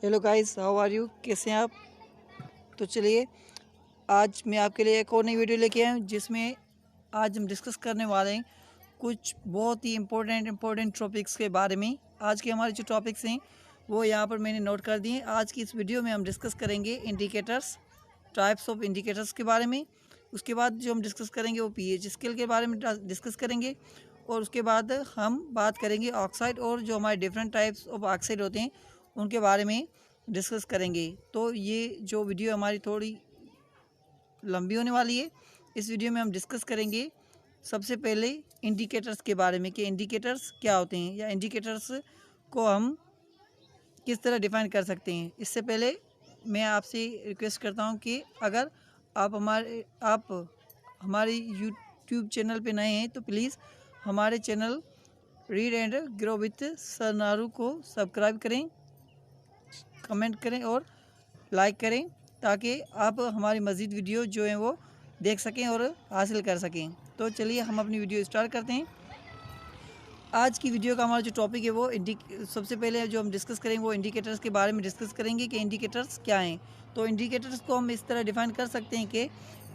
Hello guys, how are you? कैसे हैं आप? तो चलिए, आज मैं आपके लिए एक और नई वीडियो लेके आया हूँ जिसमें आज हम डिस्कस करने वाले हैं कुछ बहुत ही इम्पोर्टेंट टॉपिक्स के बारे में। आज के हमारे जो टॉपिक्स हैं वो यहाँ पर मैंने नोट कर दिए हैं। आज की इस वीडियो में हम डिस्कस करेंगे इंडिकेटर्स, टाइप्स ऑफ इंडिकेटर्स के बारे में। उसके बाद जो हम डिस्कस करेंगे वो पीएच स्केल के बारे में डिस्कस करेंगे, और उसके बाद हम बात करेंगे ऑक्साइड और जो हमारे डिफरेंट टाइप्स ऑफ ऑक्साइड होते हैं उनके बारे में डिस्कस करेंगे। तो ये जो वीडियो हमारी थोड़ी लंबी होने वाली है। इस वीडियो में हम डिस्कस करेंगे सबसे पहले इंडिकेटर्स के बारे में कि इंडिकेटर्स क्या होते हैं या इंडिकेटर्स को हम किस तरह डिफ़ाइन कर सकते हैं। इससे पहले मैं आपसे रिक्वेस्ट करता हूं कि अगर आप हमारे यूट्यूब चैनल पे नए हैं तो प्लीज़ हमारे channel read and grow with sir Naru को सब्सक्राइब करें, कमेंट करें और लाइक करें ताकि आप हमारी मज़ीद वीडियो जो हैं वो देख सकें और हासिल कर सकें। तो चलिए हम अपनी वीडियो स्टार्ट करते हैं। आज की वीडियो का हमारा जो टॉपिक है वो सबसे पहले जो हम डिस्कस करेंगे वो इंडिकेटर्स के बारे में डिस्कस करेंगे कि इंडिकेटर्स क्या हैं। तो इंडिकेटर्स को हम इस तरह डिफाइन कर सकते हैं कि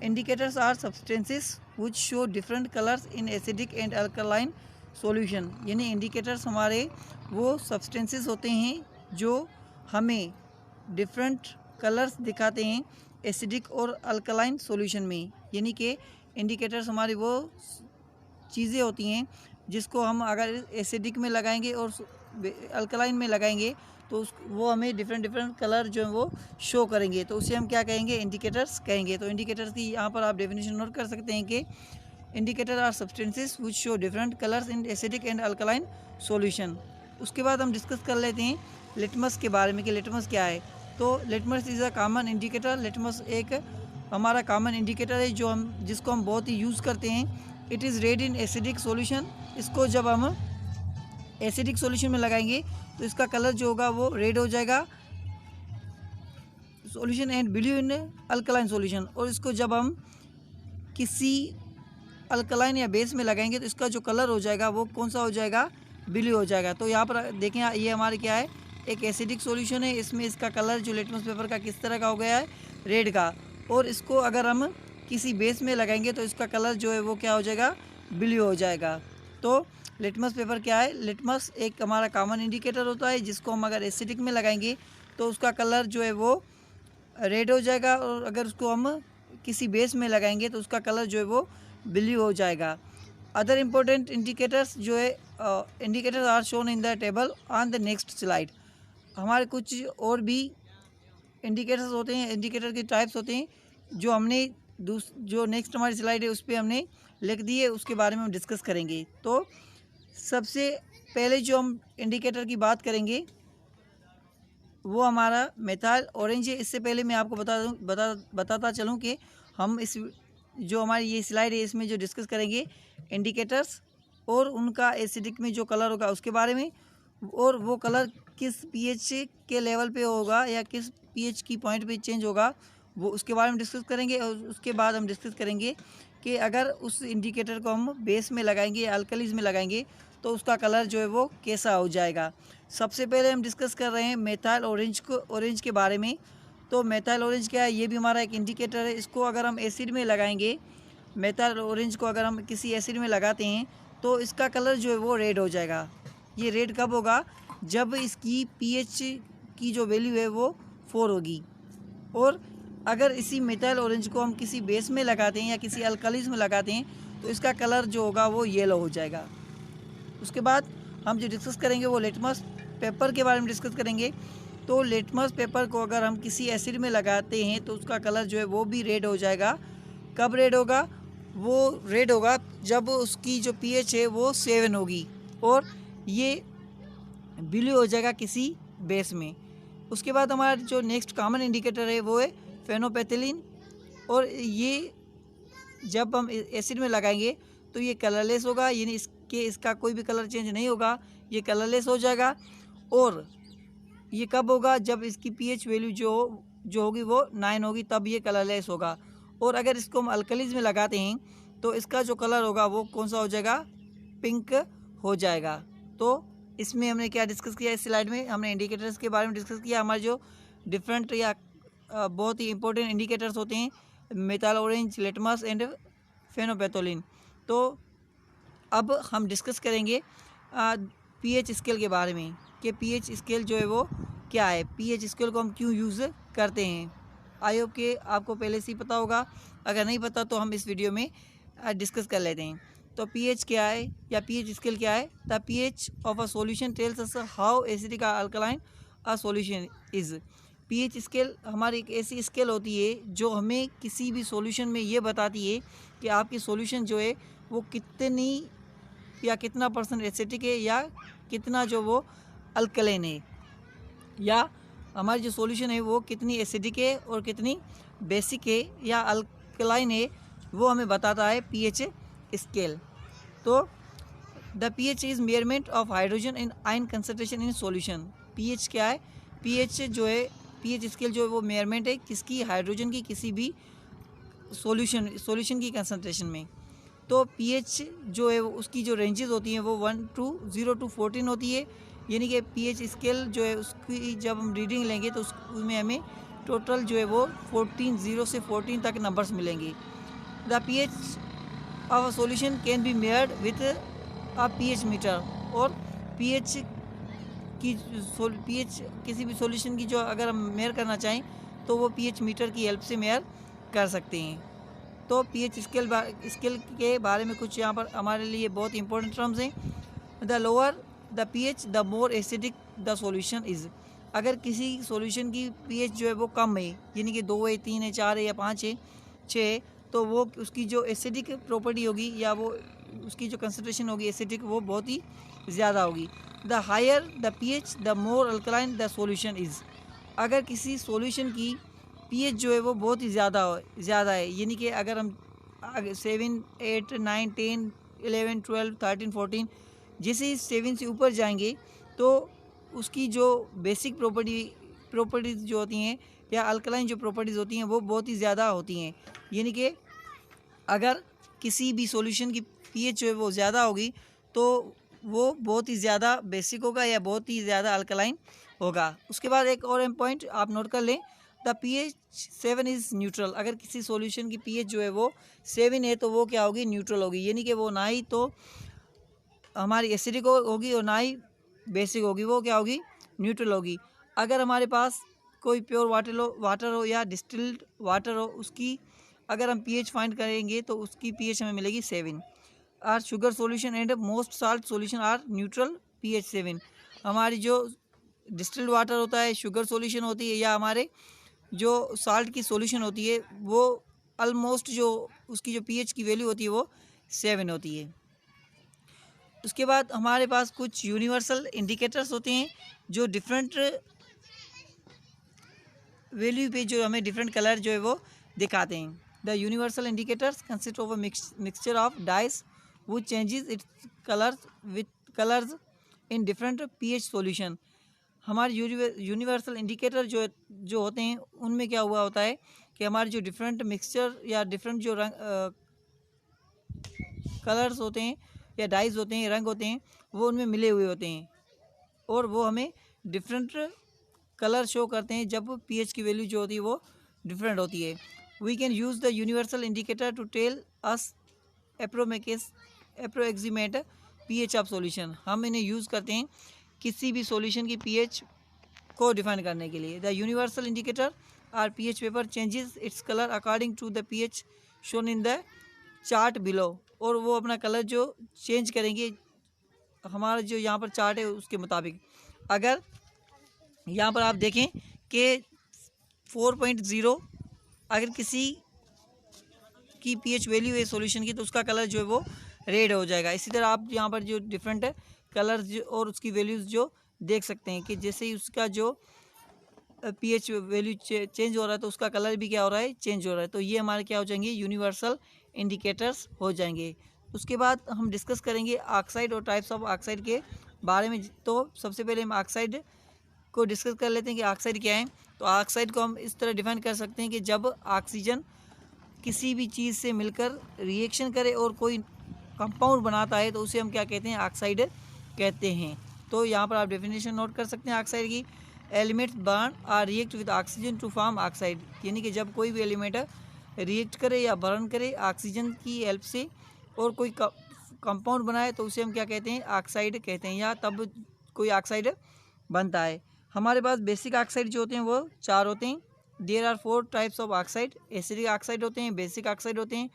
indicators are substances which show different colours in acidic and alkaline solution. यानी इंडिकेटर्स हमारे वो सब्सटेंसेस होते हैं जो हमें डिफरेंट कलर्स दिखाते हैं एसिडिक और अल्कलाइन सॉल्यूशन में। यानी कि इंडिकेटर्स हमारी वो चीज़ें होती हैं जिसको हम अगर एसिडिक में लगाएंगे और अल्कलाइन में लगाएंगे तो वो हमें डिफरेंट कलर जो है वो शो करेंगे, तो उसे हम क्या कहेंगे? इंडिकेटर्स कहेंगे। तो इंडिकेटर्स की यहाँ पर आप डेफिनेशन नोट कर सकते हैं कि indicator are substances which show different colours in acidic and alkaline solution. उसके बाद हम डिस्कस कर लेते हैं लिटमस के बारे में कि लिटमस क्या है। तो litmus is a common indicator. Litmus एक हमारा कॉमन इंडिकेटर है जिसको हम बहुत ही यूज़ करते हैं। It is red in acidic solution. इसको जब हम एसिडिक सॉल्यूशन में लगाएंगे तो इसका कलर जो होगा वो रेड हो जाएगा solution, and blue in alkaline solution. और इसको जब हम किसी अल्कलाइन या बेस में लगाएंगे तो इसका जो कलर हो जाएगा वो कौन सा हो जाएगा? ब्लू हो जाएगा। तो यहाँ पर देखें, ये हमारे क्या है? एक एसिडिक सॉल्यूशन है। इसमें इसका कलर जो लिटमस पेपर का किस तरह का हो गया है? रेड का। और इसको अगर हम किसी बेस में लगाएंगे तो इसका कलर जो है वो क्या हो जाएगा? ब्लू हो जाएगा। तो लिटमस पेपर क्या है? लिटमस एक हमारा कॉमन इंडिकेटर होता है जिसको हम अगर एसिडिक में लगाएंगे तो उसका कलर जो है वो रेड हो जाएगा, और अगर उसको हम किसी बेस में लगाएंगे तो उसका कलर जो है वो ब्लू हो जाएगा। अदर इम्पोर्टेंट इंडिकेटर्स जो है indicators are shown in the table on the next slide. हमारे कुछ और भी इंडिकेटर्स होते हैं, इंडिकेटर के टाइप्स होते हैं जो हमने जो नेक्स्ट हमारी स्लाइड है उस पर हमने लिख दी है, उसके बारे में हम डिस्कस करेंगे। तो सबसे पहले जो हम इंडिकेटर की बात करेंगे वो हमारा मेथाइल ऑरेंज है। इससे पहले मैं आपको बताता चलूँ कि हम इस जो हमारी ये स्लाइड है इसमें जो डिस्कस करेंगे इंडिकेटर्स और उनका एसिडिक में जो कलर होगा उसके बारे में, और वो कलर किस पीएच के लेवल पे होगा या किस पीएच की पॉइंट पे चेंज होगा वो उसके बारे में डिस्कस करेंगे। और उसके बाद हम डिस्कस करेंगे कि अगर उस इंडिकेटर को हम बेस में लगाएंगे या अल्कलीज में लगाएंगे तो उसका कलर जो है वो कैसा हो जाएगा। सबसे पहले हम डिस्कस कर रहे हैं मेथाइल ऑरेंज के बारे में। तो मेथाइल ऑरेंज क्या है? ये भी हमारा एक इंडिकेटर है। इसको अगर हम एसिड में लगाएंगे, मेथाइल ऑरेंज को अगर हम किसी एसिड में लगाते हैं तो इसका कलर जो है वो रेड हो जाएगा। ये रेड कब होगा? जब इसकी पीएच की जो वैल्यू है वो 4 होगी। और अगर इसी मेथाइल ऑरेंज को हम किसी बेस में लगाते हैं या किसी अल्कलीज में लगाते हैं तो इसका कलर जो होगा वो येलो हो जाएगा। उसके बाद हम जो डिस्कस करेंगे वो लिटमस पेपर के बारे में डिस्कस करेंगे। तो लिटमस पेपर को अगर हम किसी एसिड में लगाते हैं तो उसका कलर जो है वो भी रेड हो जाएगा। कब रेड होगा? वो रेड होगा जब उसकी जो पीएच है वो 7 होगी, और ये ब्लू हो जाएगा किसी बेस में। उसके बाद हमारा जो नेक्स्ट कॉमन इंडिकेटर है वो है फेनोपेथिलीन, और ये जब हम एसिड में लगाएंगे तो ये कलरलेस होगा, यानी इसका कोई भी कलर चेंज नहीं होगा, ये कलरलेस हो जाएगा। और ये कब होगा? जब इसकी पीएच वैल्यू जो होगी वो 9 होगी, तब ये कलरलेस होगा। और अगर इसको हम अल्कलीज में लगाते हैं तो इसका जो कलर होगा वो कौन सा हो जाएगा? पिंक हो जाएगा। तो इसमें हमने क्या डिस्कस किया, इस स्लाइड में हमने इंडिकेटर्स के बारे में डिस्कस किया। हमारे जो डिफरेंट या बहुत ही इंपॉर्टेंट इंडिकेटर्स होते हैं, मेथाइल ऑरेंज, लिटमस एंड फेनोपैथोलिन। तो अब हम डिस्कस करेंगे पीएच स्केल के बारे में कि पीएच स्केल जो है वो क्या है, पीएच स्केल को हम क्यों यूज़ करते हैं। आई होप कि आपको पहले से ही पता होगा, अगर नहीं पता तो हम इस वीडियो में डिस्कस कर लेते हैं। तो पीएच क्या है या पीएच स्केल क्या है। The pH of a solution tells us how acidic or alkaline a solution is. PH scale हमारी एक ऐसी स्केल होती है जो हमें किसी भी सॉल्यूशन में ये बताती है कि आपकी सॉल्यूशन जो है वो कितनी या कितना % एसिडिक है या कितना जो वो अल्कलाइन है, या हमारी जो सॉल्यूशन है वो कितनी एसिडिक है और कितनी बेसिक है या अल्कलाइन है, वो हमें बताता है पीएच स्केल। तो the pH is measurement of hydrogen in ion concentration in solution. PH क्या है, पीएच जो है, पीएच स्केल जो है वो मेजरमेंट है किसकी, हाइड्रोजन की किसी भी सॉल्यूशन की कंसंट्रेशन में। तो पीएच जो है उसकी जो रेंजेस होती हैं वो 1 to 0 to 14 होती है। यानी कि पीएच स्केल जो है उसकी जब हम रीडिंग लेंगे तो उसमें हमें टोटल जो है वो 0 से 14 तक नंबर्स मिलेंगे। The pH of a solution can be मेयर्ड with a pH meter. और पीएच किसी भी सॉल्यूशन की जो अगर हम मेयर करना चाहें तो वो पीएच मीटर की हेल्प से मेयर कर सकते हैं। तो पीएच स्केल के बारे में कुछ यहाँ पर हमारे लिए बहुत इंपॉर्टेंट टर्म्स हैं। The lower the pH the more acidic the solution is. अगर किसी सॉल्यूशन की पीएच जो है वो कम है, यानी कि 2 है, 3 है, 4 है या 5 है, 6 है, तो वो उसकी जो एसिडिक प्रॉपर्टी होगी या वो उसकी जो कंसंट्रेशन होगी एसिडिक, वो बहुत ही ज़्यादा होगी। The higher the pH the more alkaline the solution is. अगर किसी सॉल्यूशन की पीएच जो है वो बहुत ही ज़्यादा है, यानी कि अगर हम 7, 8, 9, 10, 11, 12, 13, 14 जैसे ही 7 से ऊपर जाएंगे तो उसकी जो बेसिक प्रॉपर्टीज़ जो होती हैं या अल्कलाइन जो प्रॉपर्टीज़ होती हैं वो बहुत ही ज़्यादा होती हैं। यानी कि अगर किसी भी सॉल्यूशन की पीएच जो है वो ज़्यादा होगी तो वो बहुत ही ज़्यादा बेसिक होगा या बहुत ही ज़्यादा अल्कलाइन होगा। उसके बाद एक और पॉइंट आप नोट कर लें, द पीएच 7 इज़ न्यूट्रल। अगर किसी सॉल्यूशन की पीएच जो है वो 7 है तो वो क्या होगी, न्यूट्रल होगी। यानी कि वो ना ही तो हमारी एसिडिक होगी और ना ही बेसिक होगी, वो क्या होगी, न्यूट्रल होगी। अगर हमारे पास कोई प्योर वाटर हो या डिस्टिल्ड वाटर हो, उसकी अगर हम पीएच फाइंड करेंगे तो उसकी पीएच हमें मिलेगी 7। Are sugar solution and most salt solution are neutral pH 7। हमारी जो डिस्टिल्ड वाटर होता है, शुगर सॉल्यूशन होती है या हमारे जो साल्ट की सॉल्यूशन होती है, वो ऑलमोस्ट जो उसकी जो पीएच की वैल्यू होती है वो 7 होती है। उसके बाद हमारे पास कुछ यूनिवर्सल इंडिकेटर्स होते हैं जो डिफरेंट वैल्यू पे जो हमें डिफरेंट कलर जो है वो दिखाते हैं। The universal indicators consist of a mixture of dyes वो changes its colours in different pH solution. हमारे यूनिवर्सल इंडिकेटर जो होते हैं उनमें क्या हुआ होता है कि हमारे जो डिफरेंट मिक्सचर या डिफरेंट जो कलर्स होते हैं या डाइस होते हैं, रंग होते हैं, वो उनमें मिले हुए होते हैं और वो हमें डिफरेंट कलर शो करते हैं जब पीएच की वैल्यू जो होती है वो डिफरेंट होती है। We can use the universal indicator to tell us approximate pH of solution. हम इन्हें यूज़ करते हैं किसी भी सॉल्यूशन की पीएच को डिफाइन करने के लिए। The universal indicator are pH paper changes its colour according to the pH shown in the chart below. और वो अपना कलर जो चेंज करेंगे हमारा जो यहाँ पर चार्ट है उसके मुताबिक। अगर यहाँ पर आप देखें कि 4.0 अगर किसी की पीएच वैल्यू है सॉल्यूशन की तो उसका कलर जो है वो रेड हो जाएगा। इसी तरह आप यहाँ पर जो डिफरेंट कलर्स और उसकी वैल्यूज़ जो देख सकते हैं कि जैसे ही उसका जो पीएच वैल्यू चेंज हो रहा है तो उसका कलर भी क्या हो रहा है, चेंज हो रहा है। तो ये हमारे क्या हो जाएंगे, यूनिवर्सल इंडिकेटर्स हो जाएंगे। उसके बाद हम डिस्कस करेंगे ऑक्साइड और टाइप्स ऑफ ऑक्साइड के बारे में। तो सबसे पहले हम ऑक्साइड को डिस्कस कर लेते हैं कि ऑक्साइड क्या है। तो ऑक्साइड को हम इस तरह डिफाइन कर सकते हैं कि जब ऑक्सीजन किसी भी चीज़ से मिलकर रिएक्शन करे और कोई कंपाउंड बनाता है तो उसे हम क्या कहते हैं, ऑक्साइड कहते हैं। तो यहाँ पर आप डेफिनेशन नोट कर सकते हैं ऑक्साइड की। Elements burn are react with oxygen to form oxide, यानी कि जब कोई भी एलिमेंट रिएक्ट करे या बर्न करे ऑक्सीजन की हेल्प से और कोई कंपाउंड बनाए तो उसे हम क्या कहते हैं, ऑक्साइड कहते हैं, या तब कोई ऑक्साइड बनता है। हमारे पास बेसिक ऑक्साइड जो होते हैं वो 4 होते हैं। There are 4 types of oxide. Acidic oxide होते हैं, बेसिक ऑक्साइड होते हैं,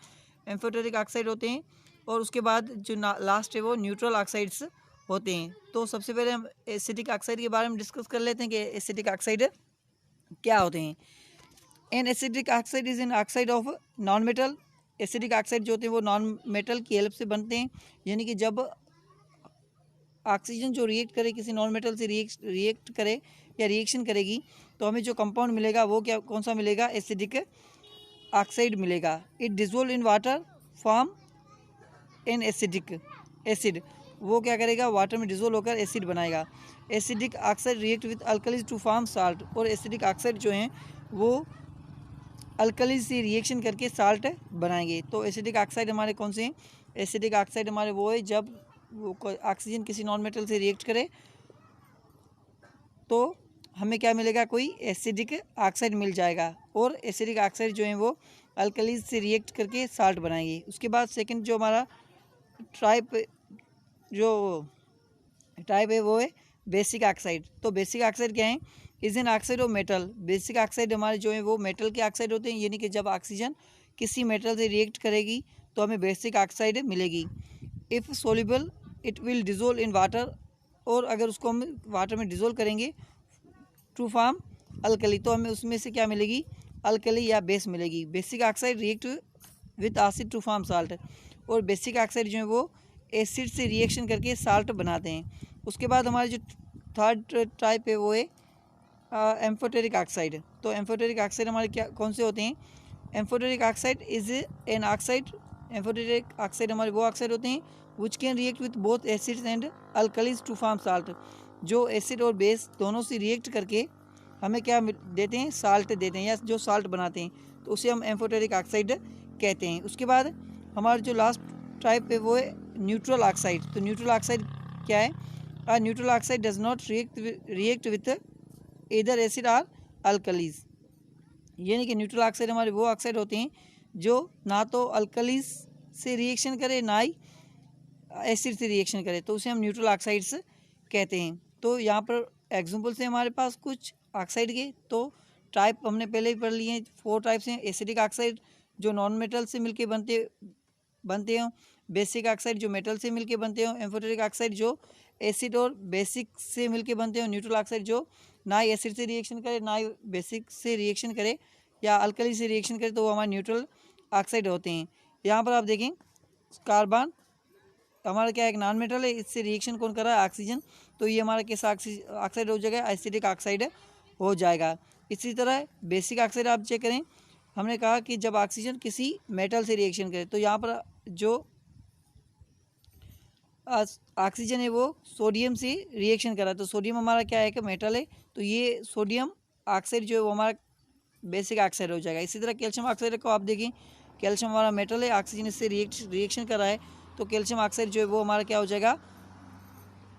एम्फोटेरिक ऑक्साइड होते हैं, और उसके बाद जो लास्ट है वो न्यूट्रल ऑक्साइड्स होते हैं। तो सबसे पहले हम एसिडिक ऑक्साइड के बारे में डिस्कस कर लेते हैं कि एसिडिक ऑक्साइड क्या होते हैं। An acidic oxide is an oxide of non metal. Acidic oxide जो होते हैं वो नॉन मेटल की हेल्प से बनते हैं, यानी कि जब ऑक्सीजन जो रिएक्ट करे किसी नॉन मेटल से रिएक्ट करे या रिएक्शन करेगी तो हमें जो कंपाउंड मिलेगा वो क्या कौन सा मिलेगा, एसिडिक ऑक्साइड मिलेगा। It dissolve in water form an acidic acid, वो क्या करेगा, वाटर में डिजोल्व होकर एसिड बनाएगा। Acidic oxide react with alkalies to form salt, और एसिडिक ऑक्साइड जो हैं वो अल्कलीज से रिएक्शन करके साल्ट बनाएंगे। तो एसिडिक ऑक्साइड हमारे कौन से हैं, एसिडिक ऑक्साइड हमारे वो है जब वो ऑक्सीजन किसी नॉन मेटल से रिएक्ट करे तो हमें क्या मिलेगा, कोई एसिडिक ऑक्साइड मिल जाएगा, और एसिडिक ऑक्साइड जो है वो अल्कलीज से रिएक्ट करके साल्ट बनाएंगे। उसके बाद सेकंड जो हमारा टाइप है वो है बेसिक ऑक्साइड। तो बेसिक ऑक्साइड क्या है, is an oxide of metal. Basic oxide हमारे जो है वो मेटल के ऑक्साइड होते हैं, यानी कि जब ऑक्सीजन किसी मेटल से रिएक्ट करेगी तो हमें बेसिक ऑक्साइड मिलेगी। If soluble it will dissolve in water, और अगर उसको हम वाटर में डिजोल्व करेंगे टू फॉर्म अल्कली तो हमें उसमें से क्या मिलेगी, अल्कली या बेस मिलेगी। Basic oxide react with acid to form salt, और बेसिक ऑक्साइड जो है वो एसिड से रिएक्शन करके साल्ट बनाते हैं। उसके बाद हमारे जो थर्ड टाइप है वो है एम्फोटेरिक ऑक्साइड। तो एम्फोटेरिक ऑक्साइड हमारे क्या कौन से होते हैं, amphoteric oxide is an oxide. Amphoteric oxide हमारे वो ऑक्साइड होते हैं which can react with both acids and alkalies to form salt, जो एसिड और बेस दोनों से रिएक्ट करके हमें क्या देते हैं, साल्ट देते हैं, या जो साल्ट बनाते हैं, तो उसे हम एम्फोटेरिक ऑक्साइड कहते हैं। उसके बाद हमारा जो लास्ट टाइप है वो है न्यूट्रल ऑक्साइड। तो न्यूट्रल ऑक्साइड क्या है, neutral oxide does not react with इधर एसिड और अल्कलीज, यानी कि न्यूट्रल ऑक्साइड हमारे वो ऑक्साइड होते हैं जो ना तो अल्कलीज से रिएक्शन करे ना ही एसिड से रिएक्शन करे, तो उसे हम न्यूट्रल ऑक्साइड्स कहते हैं। तो यहाँ पर एग्जांपल से हमारे पास कुछ ऑक्साइड के तो टाइप हमने पहले ही पढ़ लिए हैं, 4 टाइप्स हैं। एसिडिक ऑक्साइड जो नॉन मेटल से मिलके बनते हों, बेसिक ऑक्साइड जो मेटल से मिलके बनते हों, एम्फोटेरिक ऑक्साइड जो एसिड और बेसिक से मिलके बनते हों, न्यूट्रल ऑक्साइड जो ना ही एसिड से रिएक्शन करे ना ही बेसिक से रिएक्शन करे या अल्कली से रिएक्शन करे, तो वो हमारे न्यूट्रल ऑक्साइड होते हैं। यहाँ पर आप देखें कार्बन हमारा क्या एक नॉन मेटल है, इससे रिएक्शन कौन कर रहा है, ऑक्सीजन, तो ये हमारा कैसा ऑक्साइड हो जाएगा, एसिडिक ऑक्साइड हो जाएगा। इसी तरह बेसिक ऑक्साइड आप चेक करें, हमने कहा कि जब ऑक्सीजन किसी मेटल से रिएक्शन करे तो यहाँ पर जो ऑक्सीजन है वो सोडियम से रिएक्शन कर रहा है, तो सोडियम हमारा क्या है कि मेटल है, तो ये सोडियम ऑक्साइड जो है वो हमारा बेसिक ऑक्साइड हो जाएगा। इसी तरह कैल्शियम ऑक्साइड को आप देखें, कैल्शियम हमारा मेटल है, ऑक्सीजन इससे रिएक्शन कर रहा है, तो कैल्शियम ऑक्साइड जो है वो हमारा क्या हो जाएगा,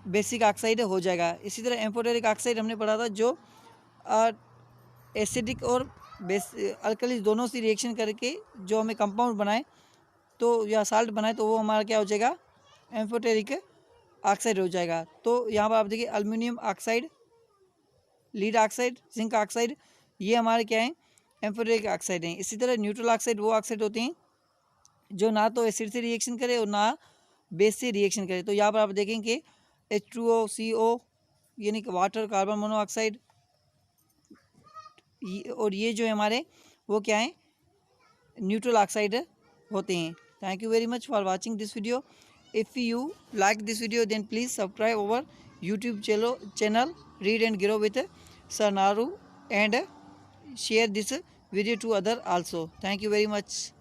बेसिक ऑक्साइड हो जाएगा। इसी तरह एम्फोटेरिक ऑक्साइड हमने पढ़ा था जो एसिडिक और अल्कली दोनों से रिएक्शन करके जो हमें कंपाउंड बनाए तो या साल्ट बनाए तो वो हमारा क्या हो जाएगा, एम्फोटेरिक ऑक्साइड हो जाएगा। तो यहाँ पर आप देखिए aluminium oxide, lead oxide, zinc oxide, ये हमारे क्या हैं, एम्फोटेरिक ऑक्साइड हैं। इसी तरह न्यूट्रल ऑक्साइड वो ऑक्साइड होते हैं जो ना तो एसिड से रिएक्शन करे और ना बेस से रिएक्शन करे। तो यहाँ पर आप देखेंगे H2O CO यानी कि वाटर कार्बन मोनोऑक्साइड, और ये जो है हमारे वो क्या है, न्यूट्रल ऑक्साइड होते हैं। Thank you very much for watching this video. If you like this video then please subscribe our YouTube channel read and grow with sir Naru and share this video to other also. Thank you very much.